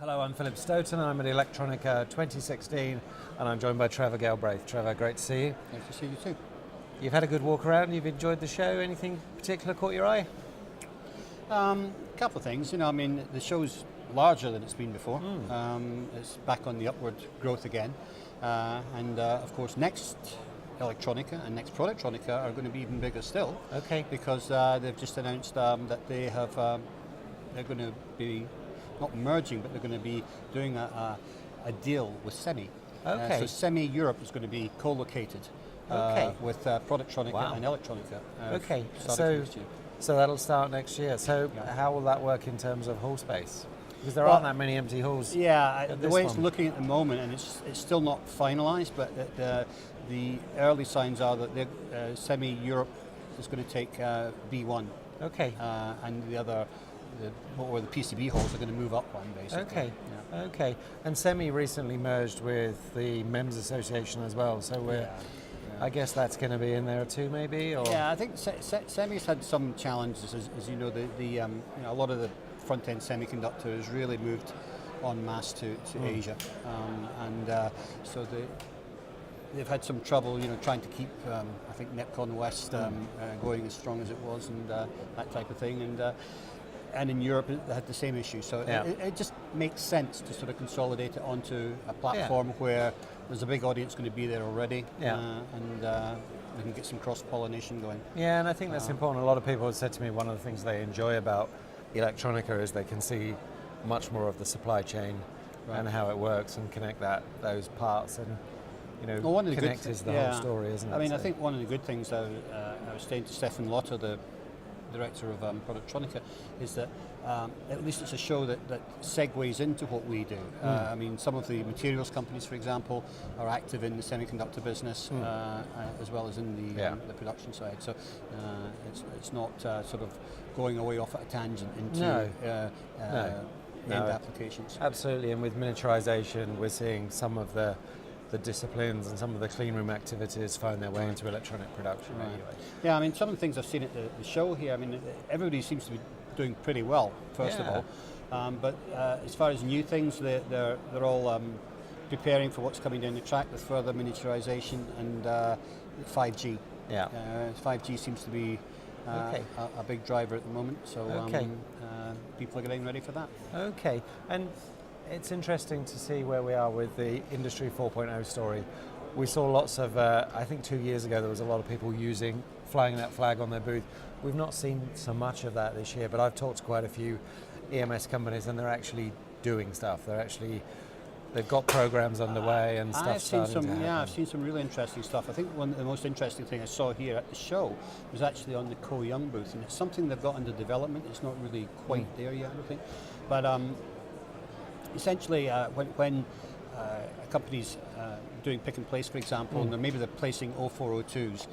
Hello, I'm Philip Stoten. I'm at Electronica 2016 and I'm joined by Trevor Galbraith. Trevor, great to see you. Nice to see you too. You've had a good walk around, you've enjoyed the show. Anything particular caught your eye? A couple of things. The show's larger than it's been before. It's back on the upward growth again. Of course, next Electronica and next Productronica are going to be even bigger still. Okay. Because they've just announced that they're going to be not merging, but they're going to be doing a deal with Semi. Okay. So Semi Europe is going to be co-located with Productronica and Electronica. Okay. Starting next year. So that'll start next year. So how will that work in terms of hall space? Because there aren't that many empty halls. Yeah, the way it's looking at the moment, and it's still not finalised, but the early signs are that Semi Europe is going to take B1. Okay. And the PCB halls are going to move up one, basically. Okay. Yeah. Okay. And Semi recently merged with the MEMS Association as well, so I guess that's going to be in there too, maybe. Or? Yeah, I think Semi's had some challenges, as you know. A lot of the front-end semiconductors really moved en masse to Asia, so they've had some trouble, trying to keep, I think, Nepcon West going as strong as it was, and that type of thing, and in Europe they had the same issue. So it just makes sense to sort of consolidate it onto a platform where there's a big audience going to be there already, and we can get some cross-pollination going. Yeah, and I think that's important. A lot of people have said to me one of the things they enjoy about Electronica is they can see much more of the supply chain and how it works and connect those parts, and connect is the whole story, isn't it? I think one of the good things I was saying to Stefan Lotter, the director of Productronica, is that at least it's a show that segues into what we do. Some of the materials companies, for example, are active in the semiconductor business as well as in the production side. So it's not sort of going away off at a tangent into end applications. Absolutely, and with miniaturization, we're seeing some of the disciplines and some of the clean room activities find their way into electronic production. Right. Anyway. Yeah, some of the things I've seen at the show here, everybody seems to be doing pretty well, first of all. But as far as new things, they're all preparing for what's coming down the track with further miniaturization and 5G. 5G seems to be a big driver at the moment, so people are getting ready for that. Okay, and it's interesting to see where we are with the Industry 4.0 story. We saw lots of, I think 2 years ago there was a lot of people flying that flag on their booth. We've not seen so much of that this year, but I've talked to quite a few EMS companies and they're actually doing stuff. They've got programs underway and stuff starting to happen. I've seen some really interesting stuff. I think one of the most interesting thing I saw here at the show was actually on the Co-Young booth, and it's something they've got under development. It's not really quite there yet, I don't think. But essentially, when a company's doing pick and place, for example, and maybe they're placing 0402s,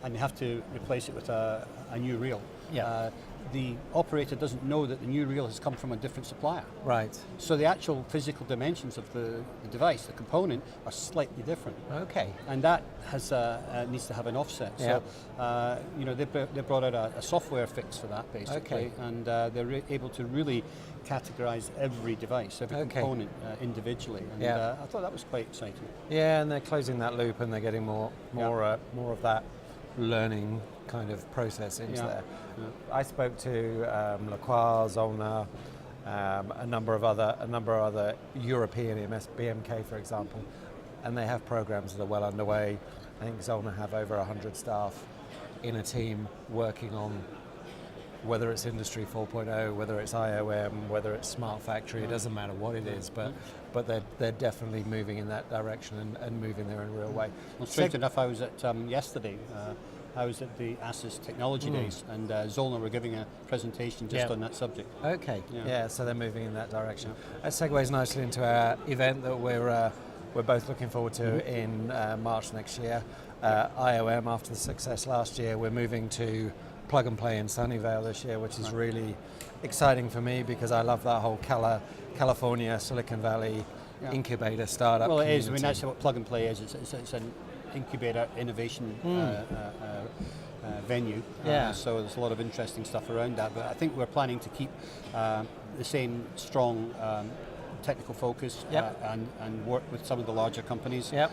and they have to replace it with a new reel. The operator doesn't know that the new reel has come from a different supplier. Right. So the actual physical dimensions of the device, the component, are slightly different. Okay. And that has needs to have an offset. So they brought out a software fix for that, basically, and they're able to really categorize every device, every component individually. And I thought that was quite exciting. Yeah, and they're closing that loop and they're getting more of that learning kind of process into there. I spoke to Lacroix, Zollner, a number of other European EMS, BMK for example, and they have programs that are well underway. I think Zollner have over 100 staff in a team working on whether it's Industry 4.0, whether it's IOM, whether it's Smart Factory, it doesn't matter what it is, but they're definitely moving in that direction and moving there in a real way. Well, straight enough, I was at yesterday. I was at the ASUS Technology Days, and Zollner were giving a presentation just on that subject. Okay, so they're moving in that direction. That segues nicely into our event that we're both looking forward to in March next year. IOM, after the success last year, we're moving to Plug and Play in Sunnyvale this year, which is really exciting for me because I love that whole California, Silicon Valley incubator startup Well, it community. is. That's what Plug and Play is. It's an incubator innovation venue. So there's a lot of interesting stuff around that. But I think we're planning to keep the same strong technical focus Yep. and work with some of the larger companies. Yep.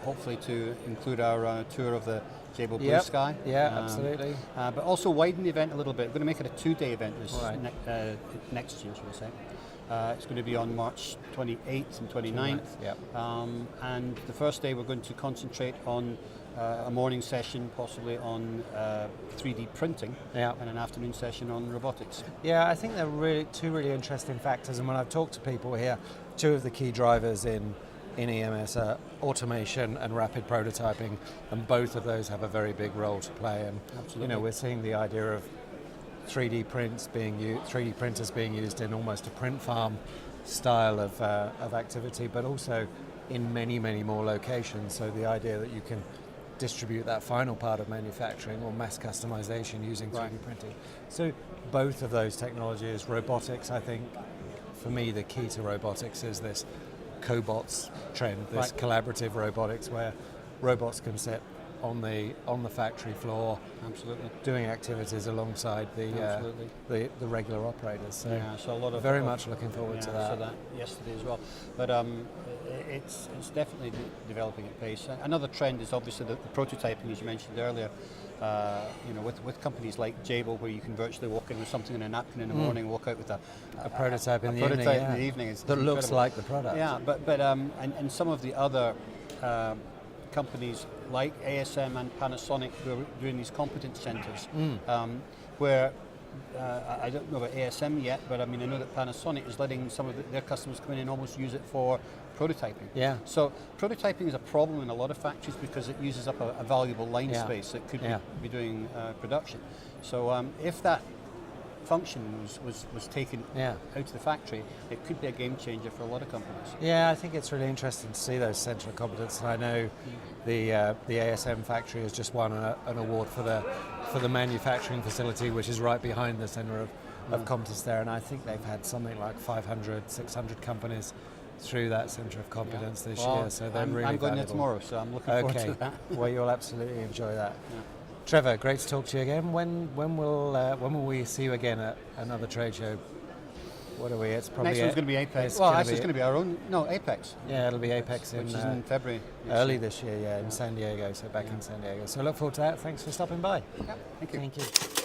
Hopefully to include our tour of the Jabil Blue Yep. Sky. Yeah, absolutely. But also widen the event a little bit. We're going to make it a 2-day event Right. next year, should I say. It's going to be on March 28th and 29th. Yep. And the first day we're going to concentrate on a morning session, possibly on 3D printing, Yep. and an afternoon session on robotics. Yeah, I think they're two really interesting factors, and when I've talked to people here, two of the key drivers in EMS are automation and rapid prototyping, and both of those have a very big role to play. And Absolutely. we're seeing the idea of 3D printers being used in almost a print farm style of activity, but also in many, many more locations. So the idea that you can distribute that final part of manufacturing or mass customization using 3D printing. So both of those technologies, robotics, I think, for me, the key to robotics is this cobots trend, this collaborative robotics where robots can sit on the factory floor, Absolutely. doing activities alongside the regular operators. So, so a lot of very much looking forward to that. So that yesterday as well, but it's definitely developing at pace. Another trend is obviously the prototyping, as you mentioned earlier. With companies like Jabil, where you can virtually walk in with something in a napkin in the morning, walk out with a prototype in the evening. In the evening is that looks incredible. like the product. Yeah, but and some of the other companies like ASM and Panasonic who are doing these competence centers, where I don't know about ASM yet, but I mean I know that Panasonic is letting some of their customers come in and almost use it for prototyping. Yeah. So prototyping is a problem in a lot of factories because it uses up a valuable line space that could be doing production. So if that function was taken out of the factory, it could be a game changer for a lot of companies. Yeah, I think it's really interesting to see those centre of competence. And I know the ASM factory has just won an award for the manufacturing facility, which is right behind the centre of competence there. And I think they've had something like 500, 600 companies through that centre of competence this year. So they're really I'm going valuable. there tomorrow, so I'm looking forward to that. Well, you'll absolutely enjoy that. Yeah. Trevor, great to talk to you again. When will we see you again at another trade show? What are we? It's probably next one's going to be Apex. It's It's going to be our own. No, Apex. Yeah, it'll be Apex which is in February. Early this year, in San Diego. So back in San Diego. So look forward to that. Thanks for stopping by. Yeah, thank you. Thank you.